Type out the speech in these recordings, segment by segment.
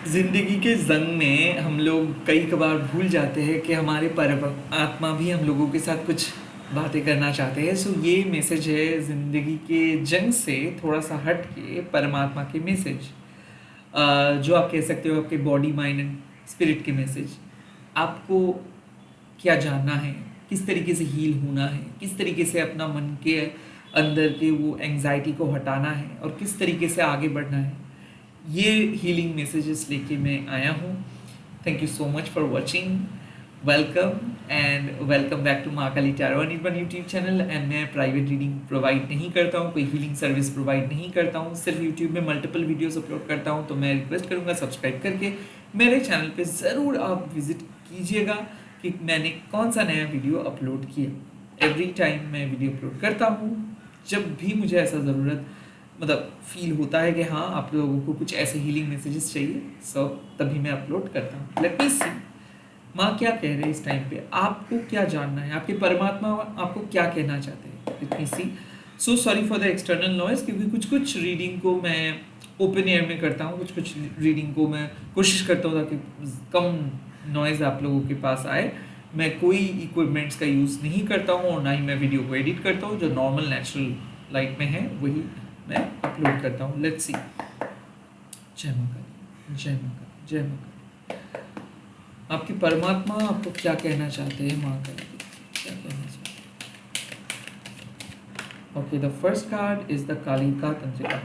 ज़िंदगी के ज़ंग में हम लोग कई कबार भूल जाते हैं कि हमारे परमात्मा भी हम लोगों के साथ कुछ बातें करना चाहते हैं। सो ये मैसेज है ज़िंदगी के जंग से थोड़ा सा हट के परमात्मा के मैसेज, जो आप कह सकते हो आपके बॉडी माइंड एंड स्पिरिट के मैसेज। आपको क्या जानना है, किस तरीके से हील होना है, किस तरीके से अपना मन के अंदर के वो एंग्जाइटी को हटाना है और किस तरीके से आगे बढ़ना है, ये हीलिंग मैसेजेस लेके मैं आया हूँ। Thank you so much for watching. Welcome and welcome back to Mahakali tarot Nirmal YouTube channel. And मैं प्राइवेट रीडिंग प्रोवाइड नहीं करता हूँ, कोई हीलिंग सर्विस प्रोवाइड नहीं करता हूँ, सिर्फ यूट्यूब में मल्टीपल वीडियोस अपलोड करता हूँ। तो मैं रिक्वेस्ट करूँगा सब्सक्राइब करके मेरे चैनल पे ज़रूर आप विजिट कीजिएगा कि मैंने कौन सा नया वीडियो अपलोड किया। एवरी टाइम मैं वीडियो अपलोड करता हूँ, जब भी मुझे ऐसा ज़रूरत मतलब फील होता है कि हाँ आप लोगों को कुछ ऐसे हीलिंग मैसेजेस चाहिए, सो तभी मैं अपलोड करता हूँ। लेट मी सी माँ क्या कह रहे हैं इस टाइम पे, आपको क्या जानना है, आपके परमात्मा आपको क्या कहना चाहते हैं। Let me see. So sorry for the external noise, क्योंकि कुछ कुछ रीडिंग को मैं ओपन एयर में करता हूँ, कुछ कुछ रीडिंग को मैं कोशिश करता हूँ ताकि कम नॉइज़ आप लोगों के पास आए। मैं कोई इक्विपमेंट्स का यूज़ नहीं करता हूँ और ना ही मैं वीडियो को एडिट करता हूँ, जो नॉर्मल नेचुरल लाइट में है वही मैं अपलोड करता हूँ। Let's see. जय मां काली, जय मां काली, जय मां काली। आपके परमात्मा आपको क्या कहना चाहते हैं, मां काली क्या कहना चाहते हैं। Okay, the first card is the Kalika तंत्रिका।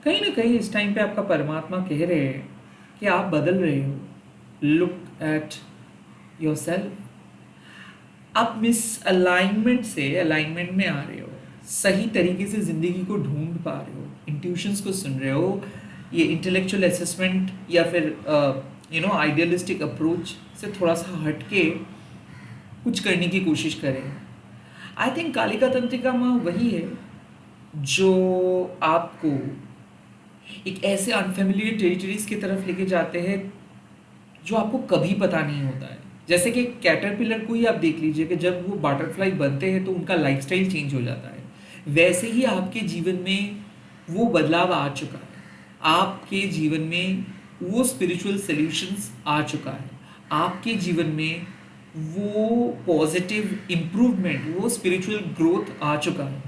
कहीं ना कहीं इस टाइम पे आपका परमात्मा कह रहे हैं कि आप बदल रहे हो। Look at your self. आप मिस अलाइनमेंट से अलाइनमेंट में आ रहे हो, सही तरीके से ज़िंदगी को ढूंढ पा रहे हो, इंट्यूशंस को सुन रहे हो। ये इंटेलेक्चुअल असेसमेंट या फिर आइडियलिस्टिक अप्रोच से थोड़ा सा हट के कुछ करने की कोशिश करें। आई थिंक कालिका तंत्रिका माँ वही है जो आपको एक ऐसे अनफेमिलियर टेरिटरीज की तरफ लेके जाते हैं जो आपको कभी पता नहीं होता है। जैसे कि कैटरपिलर को ही आप देख लीजिए कि जब वो बटरफ्लाई बनते हैं तो उनका लाइफस्टाइल चेंज हो जाता है। वैसे ही आपके जीवन में वो बदलाव आ चुका है, आपके जीवन में वो स्पिरिचुअल सॉल्यूशंस आ चुका है, आपके जीवन में वो पॉजिटिव इम्प्रूवमेंट, वो स्पिरिचुअल ग्रोथ आ चुका है।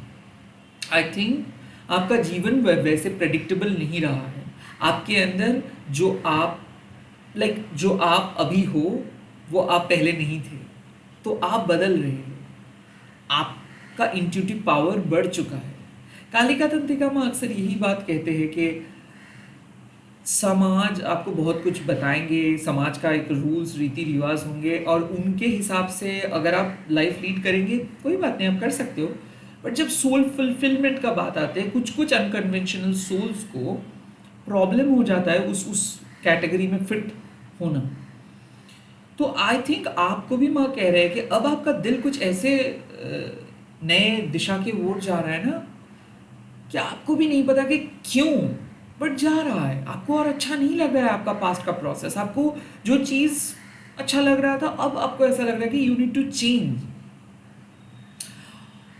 आई थिंक आपका जीवन वैसे प्रेडिक्टेबल नहीं रहा है। आपके अंदर जो आप अभी हो वो आप पहले नहीं थे, तो आप बदल रहे हो, आपका इंट्यूटिव पावर बढ़ चुका है। कालिका तंत्रिका में अक्सर यही बात कहते हैं कि समाज आपको बहुत कुछ बताएंगे, समाज का एक रूल्स रीति रिवाज होंगे और उनके हिसाब से अगर आप लाइफ लीड करेंगे कोई बात नहीं, आप कर सकते हो। बट जब सोल फुलफिलमेंट का बात आते हैं, कुछ कुछ अनकन्वेंशनल सोल्स को प्रॉब्लम हो जाता है उस कैटेगरी में फिट होना। तो आई थिंक आपको भी माँ कह रहे हैं कि अब आपका दिल कुछ ऐसे नए दिशा की ओर जा रहा है ना कि आपको भी नहीं पता कि क्यों, बट जा रहा है। आपको और अच्छा नहीं लग रहा है आपका पास्ट का प्रोसेस, आपको जो चीज़ अच्छा लग रहा था अब आपको ऐसा लग रहा है कि यू नीड टू चेंज।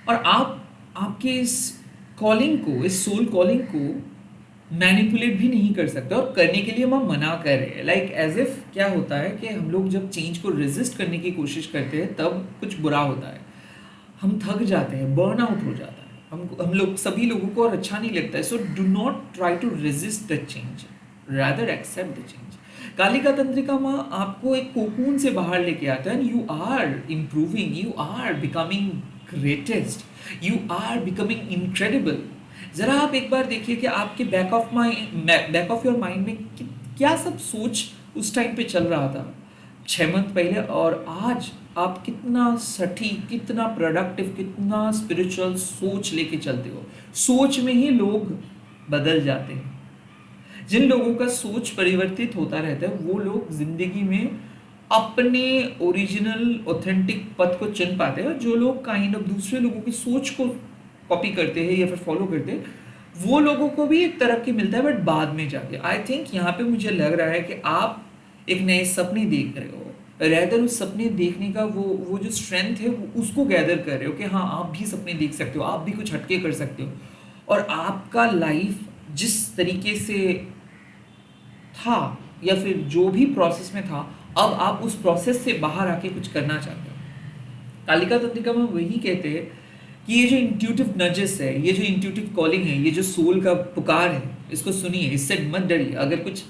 और आप आपके इस कॉलिंग को, इस सोल कॉलिंग को मैनिपुलेट भी नहीं कर सकते और करने के लिए हम मना कर रहे हैं। लाइक एज इफ क्या होता है कि हम लोग जब चेंज को रेजिस्ट करने की कोशिश करते हैं तब कुछ बुरा होता है, हम थक जाते हैं, बर्न आउट हो जाता है, हम लोग सभी लोगों को और अच्छा नहीं लगता है। So do not try to resist the change, rather accept the change. Kalika तंत्रिका माँ आपको एक कोकून से बाहर लेके आता है। You are improving, you are becoming greatest, you are becoming incredible. ज़रा आप एक बार देखिए कि आपके बैक ऑफ योर माइंड में क्या सब सोच उस टाइम पे चल रहा था 6 मंथ पहले, और आज आप कितना सटीक, कितना प्रोडक्टिव, कितना स्पिरिचुअल सोच लेके चलते हो। सोच में ही लोग बदल जाते हैं। जिन लोगों का सोच परिवर्तित होता रहता है वो लोग जिंदगी में अपने ओरिजिनल ऑथेंटिक पथ को चुन पाते हैं। और जो लोग काइंड ऑफ दूसरे लोगों की सोच को कॉपी करते हैं या फिर फॉलो करते हैं, वो लोगों को भी एक तरक्की मिलता है बट बाद में जाके। आई थिंक यहाँ पे मुझे लग रहा है कि आप एक नए सपने देख रहे हो, रैदर उस सपने देखने का वो जो स्ट्रेंथ है वो उसको गैदर कर रहे हो कि हाँ आप भी सपने देख सकते हो, आप भी कुछ हटके कर सकते हो। और आपका लाइफ जिस तरीके से था या फिर जो भी प्रोसेस में था, अब आप उस प्रोसेस से बाहर आके कुछ करना चाहते हो। कालिका तंत्रिका में वही कहते हैं कि ये जो इंट्यूटिव नजेस है, ये जो इंट्यूटिव कॉलिंग है, ये जो सोल का पुकार है, इसको सुनिए, इससे मत डरिए। अगर कुछ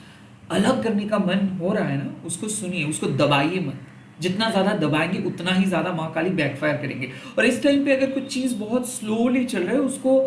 अलग करने का मन हो रहा है ना, उसको सुनिए, उसको दबाइए मत। जितना ज़्यादा दबाएंगे उतना ही ज़्यादा माँ काली बैकफायर करेंगे। और इस टाइम पे अगर कुछ चीज़ बहुत स्लोली चल रहा है, उसको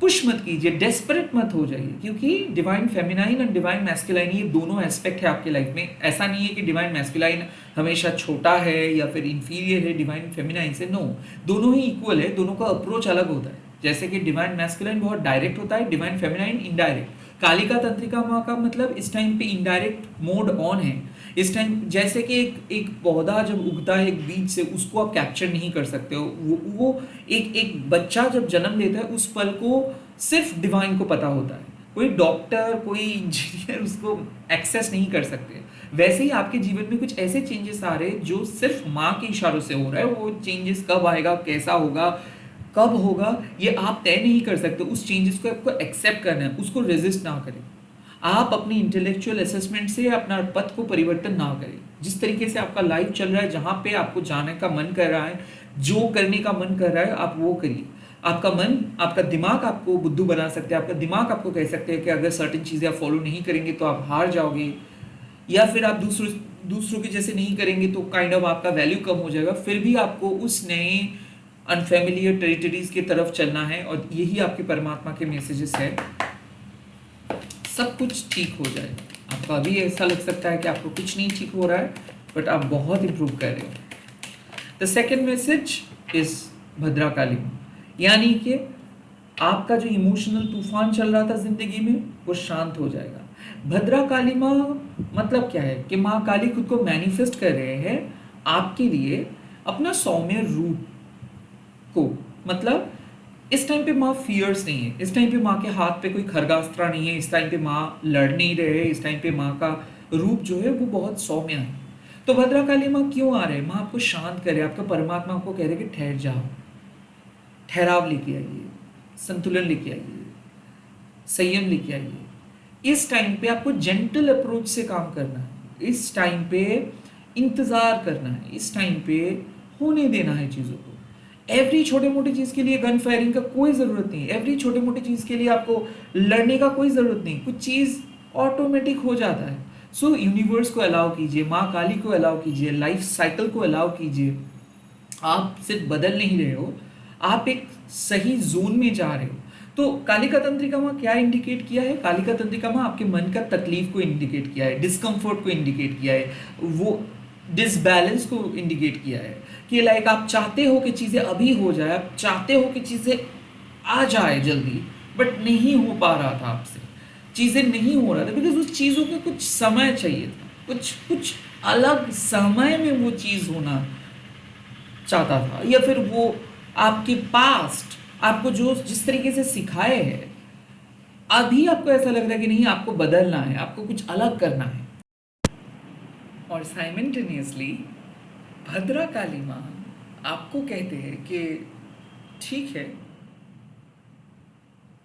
पुश मत कीजिए, डेस्परेट मत हो जाइए, क्योंकि डिवाइन फेमिनाइन और डिवाइन मैस्कुलाइन ये दोनों एस्पेक्ट है आपके लाइफ में। ऐसा नहीं है कि डिवाइन मैस्कुलाइन हमेशा छोटा है या फिर इंफीरियर है डिवाइन फेमिनाइन से, नो, दोनों ही इक्वल है, दोनों का अप्रोच अलग होता है। जैसे कि डिवाइन मैस्कुलाइन बहुत डायरेक्ट होता है, डिवाइन फेमिनाइन इनडायरेक्ट। कालिका तंत्रिका माँ का मतलब इस टाइम पे इनडायरेक्ट मोड ऑन है। इस टाइम जैसे कि एक पौधा जब उगता है एक बीज से, उसको आप कैप्चर नहीं कर सकते हो। वो एक बच्चा जब जन्म लेता है, उस पल को सिर्फ डिवाइन को पता होता है। कोई डॉक्टर, कोई इंजीनियर उसको एक्सेस नहीं कर सकते। वैसे ही आपके जीवन में कुछ ऐसे चेंजेस आ रहे हैं जो सिर्फ माँ के इशारों से हो रहा है। वो चेंजेस कब आएगा, कैसा होगा, कब होगा, ये आप तय नहीं कर सकते। उस चेंजेस को आपको एक्सेप्ट करना है, उसको रेजिस्ट ना करें। आप अपनी इंटेलेक्चुअल असेसमेंट से अपना पथ को परिवर्तन ना करें। जिस तरीके से आपका लाइफ चल रहा है, जहाँ पे आपको जाने का मन कर रहा है, जो करने का मन कर रहा है, आप वो करिए। आपका मन, आपका दिमाग आपको बुद्धू बना सकते हैं। आपका दिमाग आपको कह सकते हैं कि अगर सर्टेन चीज़ें आप फॉलो नहीं करेंगे तो आप हार जाओगे, या फिर आप दूसरों के जैसे नहीं करेंगे तो काइंड ऑफ आपका वैल्यू कम हो जाएगा। फिर भी आपको उस नए अनफेमिलियर टेरिटरीज की तरफ चलना है, और यही आपके परमात्मा के मैसेजेस है। सब कुछ ठीक हो जाए। आपको अभी ऐसा लग सकता है कि आपको कुछ नहीं ठीक हो रहा है, बट आप बहुत इंप्रूव कर रहे हो। द सेकेंड मैसेज इज भद्रा काली, यानी कि आपका जो इमोशनल तूफान चल रहा था जिंदगी में, वो शांत हो जाएगा। भद्रा काली माँ मतलब क्या है कि माँ काली खुद को मैनिफेस्ट कर रहे हैं आपके लिए अपना सौम्य रूप को। मतलब इस टाइम पे माँ फियर्स नहीं है, इस टाइम पे माँ के हाथ पे कोई खरगास्त्रा नहीं है, इस टाइम पे माँ लड़ नहीं रहे, इस टाइम पे माँ का रूप जो है वो बहुत सौम्य है। तो भद्रा काली माँ क्यों आ रहे हैं? माँ आपको शांत करे, आपका परमात्मा आपको कह रहे कि ठहर जाओ, ठहराव लेके आइए, संतुलन लेके आइए, संयम लेके आइए। इस टाइम पे आपको जेंटल अप्रोच से काम करना है, इस टाइम पे इंतजार करना है, इस टाइम पे होने देना है चीज़ों को। एवरी छोटे मोटी चीज़ के लिए गन फायरिंग का कोई ज़रूरत नहीं, एवरी छोटे मोटी चीज़ के लिए आपको लड़ने का कोई ज़रूरत नहीं, कुछ चीज़ ऑटोमेटिक हो जाता है। सो यूनिवर्स को अलाउ कीजिए, माँ काली को अलाउ कीजिए, लाइफ साइकिल को अलाउ कीजिए। आप सिर्फ बदल नहीं रहे हो, आप एक सही जोन में जा रहे हो। तो कालिका तंत्रिका माँ क्या इंडिकेट किया है? कालिका तंत्रिका माँ आपके मन का तकलीफ को इंडिकेट किया है, डिस्कम्फर्ट को इंडिकेट किया है, वो डिसबैलेंस को इंडिकेट किया है कि लाइक आप चाहते हो कि चीज़ें अभी हो जाए, आप चाहते हो कि चीज़ें आ जाए जल्दी, बट नहीं हो पा रहा था आपसे, चीज़ें नहीं हो रहा था, बिकॉज उस चीज़ों का कुछ समय चाहिए था, कुछ कुछ अलग समय में वो चीज़ होना चाहता था, या फिर वो आपके पास्ट आपको जो जिस तरीके से सिखाए है, अभी आपको ऐसा लग रहा है कि नहीं, आपको बदलना है, आपको कुछ अलग करना है। और साइमल्टेनियसली भद्रा काली माँ आपको कहते हैं कि ठीक है,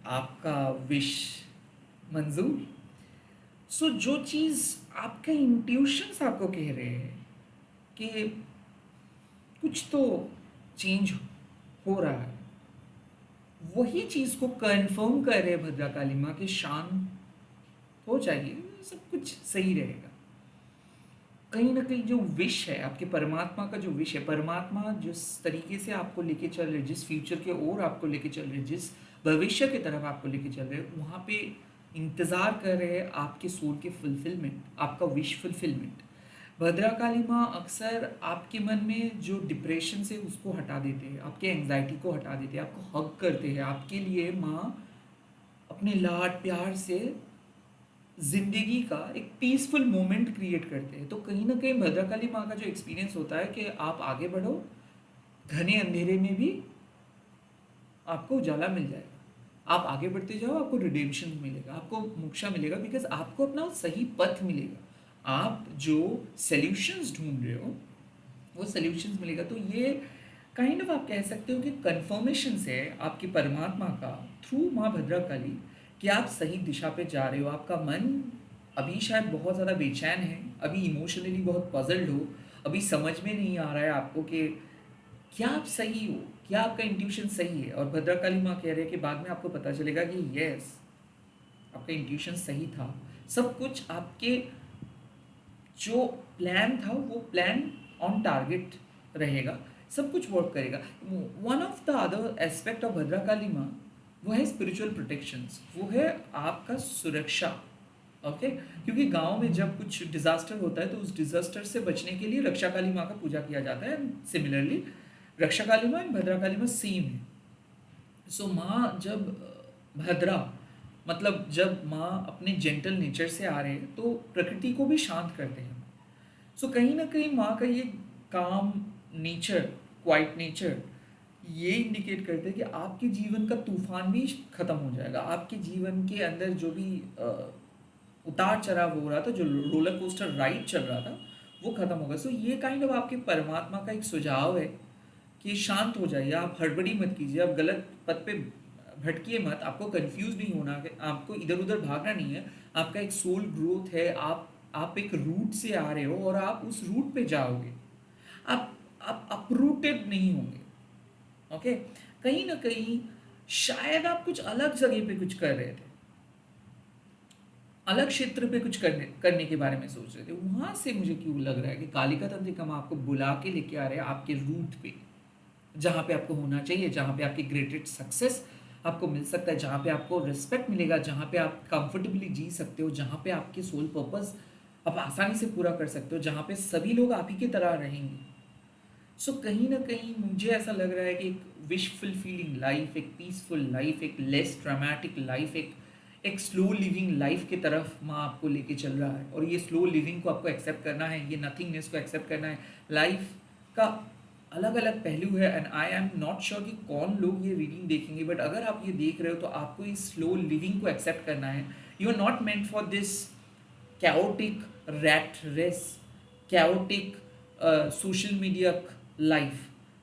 आपका विश मंजूर। सो जो चीज़ आपका इंट्यूशंस आपको कह रहे हैं कि कुछ तो चेंज हो रहा है, वही चीज़ को कंफर्म कर रहे हैं भद्रा काली माँ कि शांत हो जाइए, सब कुछ सही रहेगा। कहीं ना कहीं जो विश है आपके परमात्मा का, जो विश है, परमात्मा जिस तरीके से आपको लेके चल रहे, जिस फ्यूचर के ओर आपको लेके चल रहे, जिस भविष्य की तरफ आपको लेके चल रहे, वहाँ पे इंतज़ार कर रहे हैं आपके सोल के फुलफिलमेंट, आपका विश फुलफिलमेंट। भद्रा काली माँ अक्सर आपके मन में जो डिप्रेशन से उसको हटा देते हैं, आपके एंग्जाइटी को हटा देते हैं, आपको हग करते हैं। आपके लिए माँ अपने लाड प्यार से जिंदगी का एक पीसफुल मोमेंट क्रिएट करते हैं। तो कहीं ना कहीं भद्रकाली माँ का जो एक्सपीरियंस होता है कि आप आगे बढ़ो, घने अंधेरे में भी आपको उजाला मिल जाएगा, आप आगे बढ़ते जाओ, आपको रिडेम्पशन मिलेगा, आपको मोक्षा मिलेगा, बिकॉज आपको अपना सही पथ मिलेगा। आप जो सॉल्यूशंस ढूंढ रहे हो वो सॉल्यूशंस मिलेगा। तो ये काइंड ऑफ आप कह सकते हो कि कन्फर्मेशन है आपकी परमात्मा का थ्रू माँ भद्रा काली कि आप सही दिशा पे जा रहे हो। आपका मन अभी शायद बहुत ज़्यादा बेचैन है, अभी इमोशनली बहुत पज़ल्ड हो, अभी समझ में नहीं आ रहा है आपको कि क्या आप सही हो, क्या आपका इंट्यूशन सही है। और भद्रकाली माँ कह रहे हैं कि बाद में आपको पता चलेगा कि यस, आपका इंट्यूशन सही था। सब कुछ आपके जो प्लान था वो प्लान ऑन टारगेट रहेगा, सब कुछ वर्क करेगा। One of the other aspect of Bhadrakali माँ वो है स्पिरिचुअल प्रोटेक्शंस, वो है आपका सुरक्षा। ओके, क्योंकि गांव में जब कुछ डिजास्टर होता है तो उस डिजास्टर से बचने के लिए रक्षा काली माँ का पूजा किया जाता है। सिमिलरली रक्षा काली माँ एंड भद्रकाली माँ सेम है। सो माँ जब भद्रा मतलब जब माँ अपने जेंटल नेचर से आ रहे हैं तो प्रकृति को भी शांत करते हैं। सो कहीं ना कहीं माँ का ये काम नेचर, क्वाइट नेचर, ये इंडिकेट करते हैं कि आपके जीवन का तूफान भी खत्म हो जाएगा। आपके जीवन के अंदर जो भी उतार चढ़ाव हो रहा था, जो रोलर कोस्टर राइड चल रहा था, वो खत्म होगा। सो ये काइंड ऑफ आपके परमात्मा का एक सुझाव है कि शांत हो जाइए, आप हड़बड़ी मत कीजिए, आप गलत पथ पे भटकिए मत, आपको कंफ्यूज नहीं होना, आपको इधर उधर भागना नहीं है। आपका एक सोल ग्रोथ है, आप एक रूट से आ रहे हो और आप उस रूट पे जाओगे। आप अपरूटेड नहीं होंगे। ओके, कहीं ना कहीं शायद आप कुछ अलग जगह पे कुछ कर रहे थे, अलग क्षेत्र पे कुछ करने करने के बारे में सोच रहे थे, वहां से मुझे क्यों लग रहा है कि कालिका तंत्रिका हम आपको बुला के लेके आ रहे हैं आपके रूट पे, जहाँ पे आपको होना चाहिए, जहाँ पे आपकी ग्रेटेस्ट सक्सेस आपको मिल सकता है, जहाँ पे आपको रिस्पेक्ट मिलेगा, जहाँ पे आप कंफर्टेबली जी सकते हो, जहाँ पे आपके सोल पर्पस आप आसानी से पूरा कर सकते हो, जहाँ पे सभी लोग आप ही की तरह रहेंगे। सो कहीं ना कहीं मुझे ऐसा लग रहा है कि एक विश फुलफिलिंग लाइफ, एक पीसफुल लाइफ, एक लेस ड्रामेटिक लाइफ, एक स्लो लिविंग लाइफ की तरफ माँ आपको लेके चल रहा है। और ये स्लो लिविंग को आपको एक्सेप्ट करना है, ये नथिंगनेस को एक्सेप्ट करना है। लाइफ का अलग अलग पहलू है and I am not sure कि कौन लोग ये रीडिंग देखेंगे, बट अगर आप ये देख रहे हो तो आपको इस स्लो लिविंग को एक्सेप्ट करना है। You are not meant for this chaotic rat race, chaotic social media life.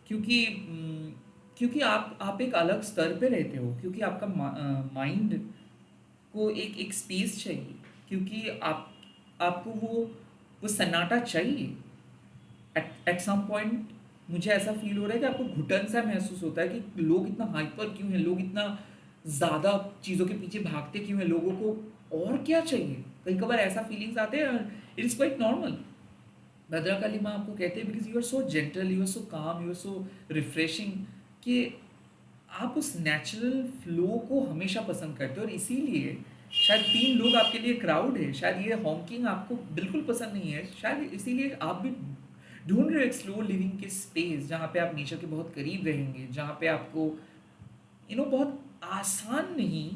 क्योंकि आप एक अलग स्तर पे रहते हो, क्योंकि आपका माइंड को एक स्पेस चाहिए, क्योंकि आपको वो सन्नाटा चाहिए। एट सम पॉइंट मुझे ऐसा फील हो रहा है कि आपको घुटन सा महसूस होता है कि लोग इतना हाइपर क्यों हैं, लोग इतना ज़्यादा चीज़ों के पीछे भागते क्यों हैं, लोगों को और क्या चाहिए। कई कबार ऐसा फीलिंग्स आते हैं, it is quite normal. Bhadrakali माँ आपको कहते हैं because you are so gentle, you are so calm, you are so refreshing, कि आप उस नेचुरल फ्लो को हमेशा पसंद करते हो। और इसीलिए शायद 3 लोग आपके लिए क्राउड है, शायद ये हॉकिंग आपको बिल्कुल पसंद नहीं है, शायद इसीलिए आप भी ढूंढ रहे हो एक स्लो लिविंग के स्पेस जहाँ पे आप नेचर के बहुत करीब रहेंगे, जहाँ पे आपको बहुत आसान नहीं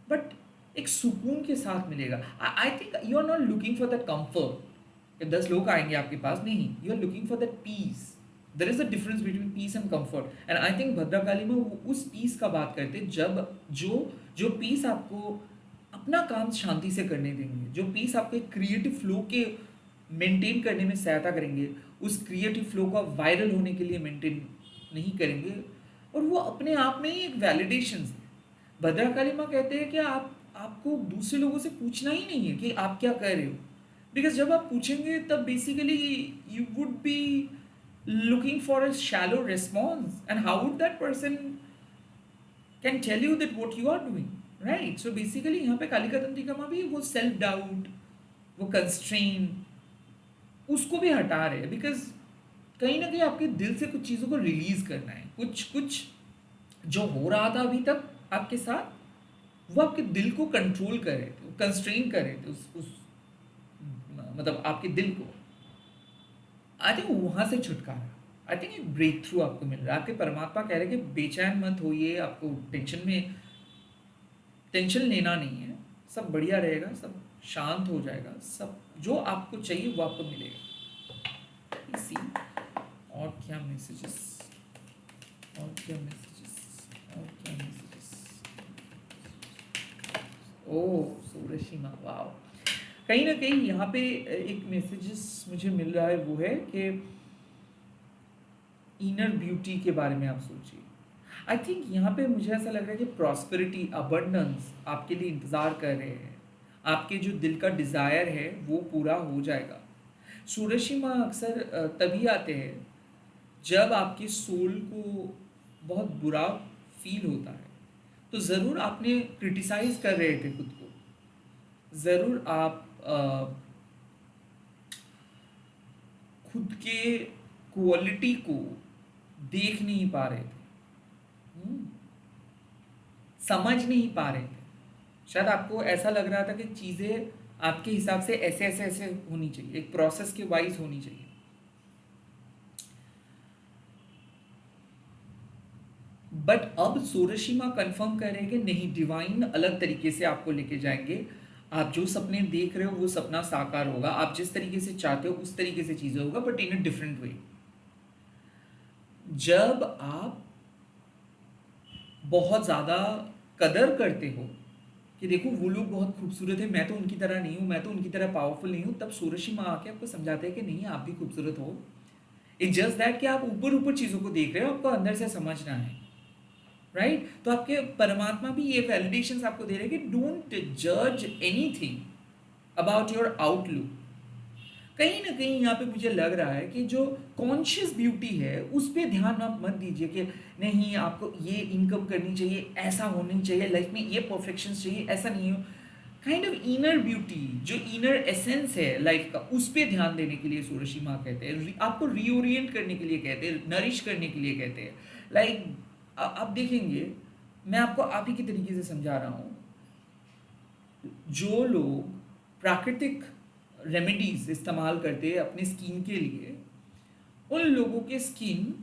बट एक सुकून के साथ मिलेगा। I think you are not looking for that comfort कि 10 लोग आएंगे आपके पास, नहीं, you are looking for that peace. There is a difference between peace and comfort, and I think Bhadrakali में वो उस पीस का बात करते हैं जब जो जो पीस आपको अपना काम शांति से करने देंगे, जो पीस आपको एक क्रिएटिव फ्लो के मेंटेन करने में सहायता करेंगे, उस क्रिएटिव फ्लो को वायरल होने के लिए मेंटेन नहीं करेंगे। और वो अपने आप में ही एक वैलिडेशन है। भद्रकाली माँ कहते हैं कि आपको दूसरे लोगों से पूछना ही नहीं है कि आप क्या कर रहे हो, बिकॉज जब आप पूछेंगे तब basically you would be looking for a shallow response, and how would that person can tell you that what you are doing, right? So basically यहाँ पे कालिका तंत्रिका में भी वो सेल्फ डाउट, वो कंस्ट्रेन, उसको भी हटा रहे हैं, बिकॉज कहीं ना कहीं आपके दिल से कुछ चीज़ों को रिलीज करना है। कुछ कुछ जो हो रहा था अभी तक आपके साथ, वो आपके दिल को कंट्रोल कर रहे थे, कंस्ट्रेन कर रहे थे उस मतलब आपके दिल को। आई थिंक वहाँ से छुटकारा, आई थिंक एक ब्रेक थ्रू आपको मिल रहा है। आपके परमात्मा कह रहे हैं कि बेचैन मत होइए, आपको टेंशन लेना नहीं है, सब बढ़िया रहेगा, सब शांत हो जाएगा, सब जो आपको चाहिए वो आपको मिलेगा। इसी और क्या मैसेजेस, और क्या मैसेजेस, और क्या मैसेजेस। ओह सूरशिमा, वाओ। कहीं ना कहीं यहाँ पे एक मैसेजेस मुझे मिल रहा है, वो है कि इनर ब्यूटी के बारे में आप सोचिए। आई थिंक यहाँ पे मुझे ऐसा लग रहा है कि प्रॉस्पेरिटी, अबंडेंस आपके लिए इंतज़ार कर रहे हैं। आपके जो दिल का डिज़ायर है वो पूरा हो जाएगा। सूरजशिमा अक्सर तभी आते हैं जब आपके सोल को बहुत बुरा फील होता है। तो ज़रूर आपने क्रिटिसाइज़ कर रहे थे खुद को, ज़रूर आप खुद के क्वालिटी को देख नहीं पा रहे थे, हम्म, समझ नहीं पा रहे थे। शायद आपको ऐसा लग रहा था कि चीज़ें आपके हिसाब से ऐसे ऐसे ऐसे होनी चाहिए, एक प्रोसेस के वाइज होनी चाहिए। बट अब सूरशिमा कंफर्म कर रहे हैं कि नहीं, डिवाइन अलग तरीके से आपको लेके जाएंगे। आप जो सपने देख रहे हो वो सपना साकार होगा, आप जिस तरीके से चाहते हो उस तरीके से चीज़ें होगा, but in a different way. जब आप बहुत ज़्यादा कदर करते हो कि देखो वो लोग बहुत खूबसूरत है, मैं तो उनकी तरह नहीं हूँ, मैं तो उनकी तरह पावरफुल नहीं हूँ, तब सूरशिमा आके आपको समझाते हैं कि नहीं, आप भी खूबसूरत हो। इट्स जस्ट दैट कि आप ऊपर ऊपर चीज़ों को देख रहे हो, आपको अंदर से समझना है। राइट? तो आपके परमात्मा भी ये वैलिडेशंस आपको दे रहे हैं कि डोंट जज एनीथिंग अबाउट योर आउटलुक। कहीं ना कहीं यहाँ पे मुझे लग रहा है कि जो कॉन्शियस ब्यूटी है उस पर ध्यान आप मत दीजिए कि नहीं आपको ये इनकम करनी चाहिए, ऐसा होनी चाहिए लाइफ में, ये परफेक्शन चाहिए, ऐसा नहीं हो। काइंड ऑफ इनर ब्यूटी, जो इनर एसेंस है लाइफ का, उस पर ध्यान देने के लिए सूरज माँ कहते हैं, आपको रीओरिएंट करने के लिए कहते हैं, नरिश करने के लिए कहते हैं। लाइक आप देखेंगे, मैं आपको आप ही के तरीके से समझा रहा हूँ। जो लोग प्राकृतिक रेमेडीज इस्तेमाल करते हैं अपने स्किन के लिए, उन लोगों के स्किन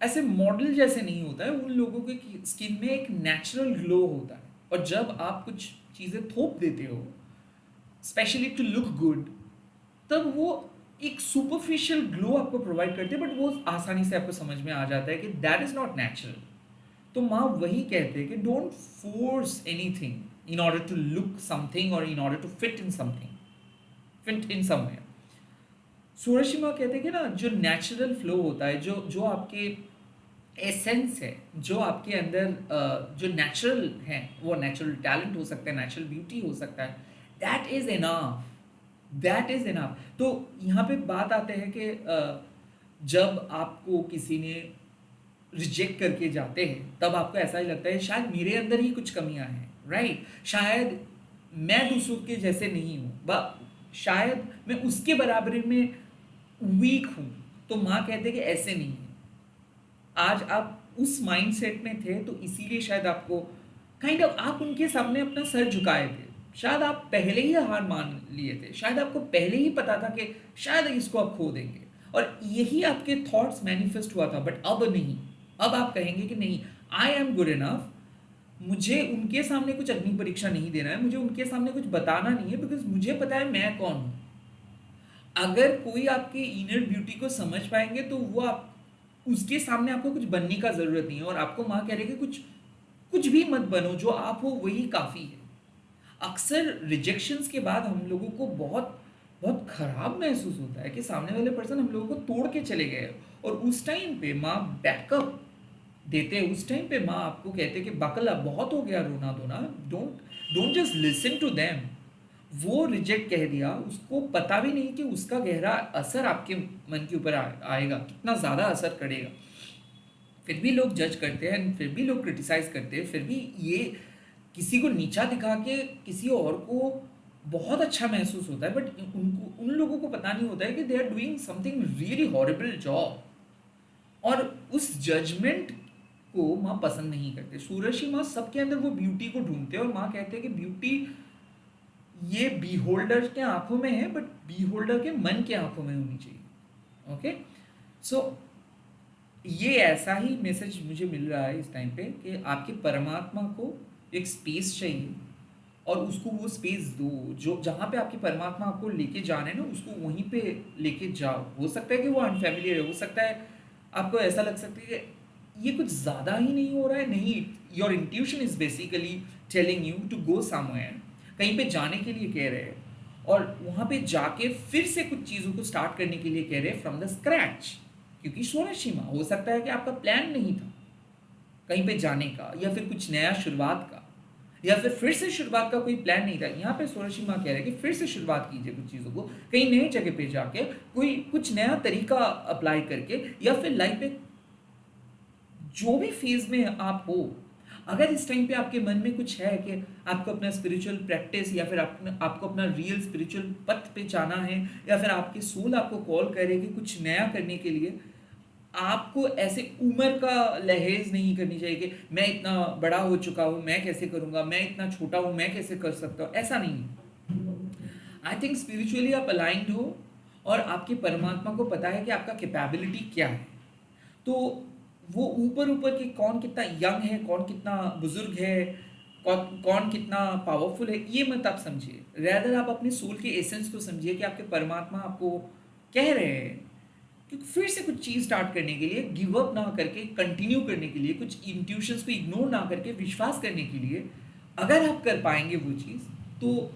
ऐसे मॉडल जैसे नहीं होता है, उन लोगों के स्किन में एक नेचुरल ग्लो होता है। और जब आप कुछ चीज़ें थोप देते हो स्पेशली टू लुक गुड, तब वो एक सुपरफिशियल ग्लो आपको प्रोवाइड करते हैं, बट वो आसानी से आपको समझ में आ जाता है कि दैट इज़ नॉट नेचुरल। तो माँ वही कहते हैं कि don't force anything in order to look something और in order to fit in something, fit in somewhere. Suraj माँ कहते हैं कि ना, जो नेचुरल फ्लो होता है, जो जो आपके एसेंस है, जो आपके अंदर जो नेचुरल है, वो नेचुरल टैलेंट हो सकता है, नेचुरल ब्यूटी हो सकता है, that is enough, that is enough. तो यहाँ पे बात आते हैं कि जब आपको किसी ने रिजेक्ट करके जाते हैं, तब आपको ऐसा ही लगता है शायद मेरे अंदर ही कुछ कमियां हैं, राइट? शायद मैं दूसरों के जैसे नहीं हूँ, शायद मैं उसके बराबरी में वीक हूँ। तो माँ कहते हैं कि ऐसे नहीं है। आज आप उस माइंडसेट में थे तो इसीलिए शायद आपको आप उनके सामने अपना सर झुकाए थे। शायद आप पहले ही हार मान लिए थे, शायद आपको पहले ही पता था कि शायद इसको आप खो देंगे, और यही आपके थॉट्स मैनिफेस्ट हुआ था। बट अब नहीं, अब आप कहेंगे कि नहीं, आई एम गुड इनफ, मुझे उनके सामने कुछ अग्नि परीक्षा नहीं देना है, मुझे उनके सामने कुछ बताना नहीं है, बिकॉज मुझे पता है मैं कौन हूँ। अगर कोई आपके इनर ब्यूटी को समझ पाएंगे तो वो आप उसके सामने आपको कुछ बनने का ज़रूरत नहीं है, और आपको माँ कह रही है कि कुछ कुछ भी मत बनो, जो आप हो वही काफ़ी है। अक्सर रिजेक्शंस के बाद हम लोगों को बहुत बहुत खराब महसूस होता है कि सामने वाले पर्सन हम लोगों को तोड़ के चले गए, और उस टाइम पे माँ बैकअप देते हैं। उस टाइम पे माँ आपको कहते हैं कि बकल अब बहुत हो गया रोना धोना, don't don't just listen to them. वो रिजेक्ट कह दिया, उसको पता भी नहीं कि उसका गहरा असर आपके मन के ऊपर आएगा, कितना ज़्यादा असर करेगा। फिर भी लोग जज करते हैं, फिर भी लोग क्रिटिसाइज करते हैं, फिर भी ये किसी को नीचा दिखा के किसी और को बहुत अच्छा महसूस होता है। बट उनको, उन लोगों को पता नहीं होता है कि they are doing something really horrible job, और उस जजमेंट को माँ पसंद नहीं करते। सूरज माँ सबके अंदर वो ब्यूटी को ढूंढते हैं, और माँ कहते हैं कि ब्यूटी ये बी होल्डर के आंखों में है, बट बी होल्डर के मन के आंखों में होनी चाहिए। ओके, सो ये ऐसा ही मैसेज मुझे मिल रहा है इस टाइम पे कि आपके परमात्मा को एक स्पेस चाहिए, और उसको वो स्पेस दो, जो जहाँ पे आपके परमात्मा आपको लेके जाने ना, उसको वहीं पे लेके जाओ। हो सकता है कि वो अनफेमिलियर है, हो सकता है आपको ऐसा लग सकता है कि ये कुछ ज़्यादा ही नहीं हो रहा है। नहीं, your intuition is basically telling you to go somewhere, कहीं पे जाने के लिए कह रहे हैं, और वहाँ पे जाके फिर से कुछ चीज़ों को स्टार्ट करने के लिए कह रहे हैं फ्रॉम द स्क्रैच। क्योंकि सोनाशिमा हो सकता है कि आपका प्लान नहीं था कहीं पे जाने का, या फिर कुछ नया शुरुआत का, या फिर से शुरुआत का कोई प्लान नहीं था। यहाँ पे सोराशी माँ कह रहे हैं कि फिर से शुरुआत कीजिए कुछ चीज़ों को, कहीं नई जगह पे जाके कोई कुछ नया तरीका अप्लाई करके, या फिर लाइफ में जो भी फेज में आप हो, अगर इस टाइम पे आपके मन में कुछ है कि आपको अपना स्पिरिचुअल प्रैक्टिस या फिर आपको अपना रियल स्पिरिचुअल पथ पे जाना है, या फिर आपकी सोल आपको कॉल करेगी कुछ नया करने के लिए, आपको ऐसे उम्र का लहेज नहीं करनी चाहिए कि मैं इतना बड़ा हो चुका हूँ, मैं कैसे करूँगा, मैं इतना छोटा हूँ, मैं कैसे कर सकता हूँ, ऐसा नहीं है। आई थिंक स्पिरिचुअली आप अलाइंड हो और आपके परमात्मा को पता है कि आपका कैपेबिलिटी क्या है। तो वो ऊपर ऊपर के कौन कितना यंग है, कौन कितना बुजुर्ग है, कौन कितना पावरफुल है, ये मत आप समझिए। रैदर आप अपने सोल के एसेंस को समझिए कि आपके परमात्मा आपको कह रहे हैं कि फिर से कुछ चीज़ स्टार्ट करने के लिए, गिव अप ना करके कंटिन्यू करने के लिए, कुछ इंट्यूशंस को इग्नोर ना करके विश्वास करने के लिए, अगर आप कर पाएंगे वो चीज़, तो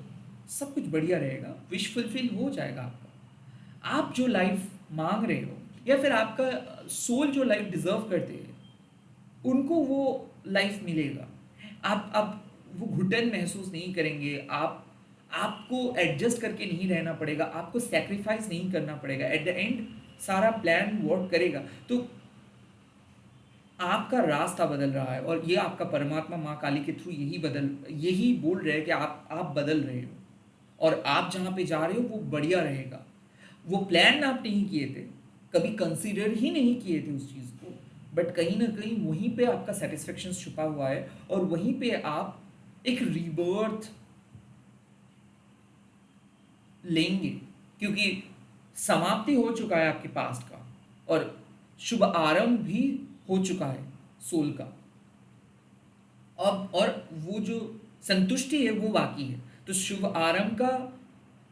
सब कुछ बढ़िया रहेगा, विश फुलफिल हो जाएगा आपका। आप जो लाइफ मांग रहे हो या फिर आपका सोल जो लाइफ डिजर्व करते हैं, उनको वो लाइफ मिलेगा। आप वो घुटन महसूस नहीं करेंगे, आपको एडजस्ट करके नहीं रहना पड़ेगा, आपको सेक्रीफाइस नहीं करना पड़ेगा। एट द एंड सारा प्लान वर्क करेगा। तो आपका रास्ता बदल रहा है, और ये आपका परमात्मा माँ काली के थ्रू यही बोल रहे हैं कि आप बदल रहे हो, और आप जहाँ पे जा रहे हो वो बढ़िया रहेगा। वो प्लान आप नहीं किए थे, कभी कंसीडर ही नहीं किए थे उस चीज़ को, बट कहीं ना कहीं वहीं पे आपका सेटिस्फेक्शन छुपा हुआ है, और वहीं पे आप एक रीबर्थ लेंगे, क्योंकि समाप्ति हो चुका है आपके पास्ट का, और शुभ आरंभ भी हो चुका है सोल का। अब और वो जो संतुष्टि है वो बाकी है। तो शुभ आरंभ का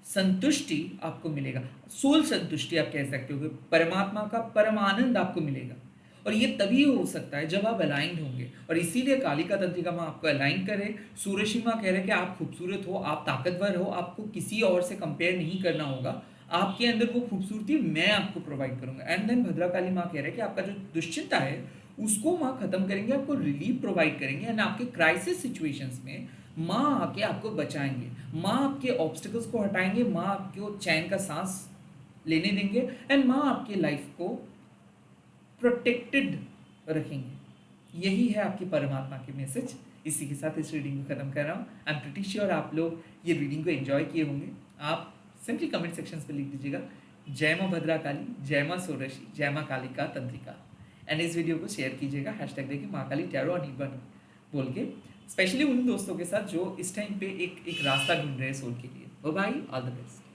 संतुष्टि आपको मिलेगा, सोल संतुष्टि आप कह सकते हो कि परमात्मा का परमानंद आपको मिलेगा। और ये तभी हो सकता है जब आप अलाइंड होंगे, और इसीलिए कालिका तंत्रिका माँ आपको अलाइन करे। सूर्यशी माँ कह रहे हैं कि आप खूबसूरत हो, आप ताकतवर हो, आपको किसी और से कंपेयर नहीं करना होगा, आपके अंदर वो खूबसूरती मैं आपको प्रोवाइड करूंगा। एंड देन भद्रकाली माँ कह रहे हैं कि आपका जो दुश्चिंता है उसको माँ खत्म करेंगे, आपको रिलीफ प्रोवाइड करेंगे, एंड आपके क्राइसिस सिचुएशंस में माँ आके आपको बचाएंगे, माँ आपके ऑब्स्टिकल्स को हटाएंगे, माँ आपको चैन का सांस लेने देंगे, एंड माँ आपकी लाइफ को प्रोटेक्टेड रखेंगे। यही है आपकी परमात्मा की मैसेज। इसी के साथ इस रीडिंग को खत्म कर रहा हूँ। आई एम प्रिटी श्योर आप लोग ये रीडिंग को एंजॉय किए होंगे। आप सिंपली कमेंट सेक्शंस पे लिख दीजिएगा जय माँ भद्रा काली, जय माँ सोरशी, जय माँ कालिका तंत्रिका, एंड इस वीडियो को शेयर कीजिएगा हैशटैग देखिए माँ काली टैरो और नीबन बोल के, स्पेशली उन दोस्तों के साथ जो इस टाइम पे एक रास्ता ढूंढ रहे हैं सोल के लिए। Bye, all the best.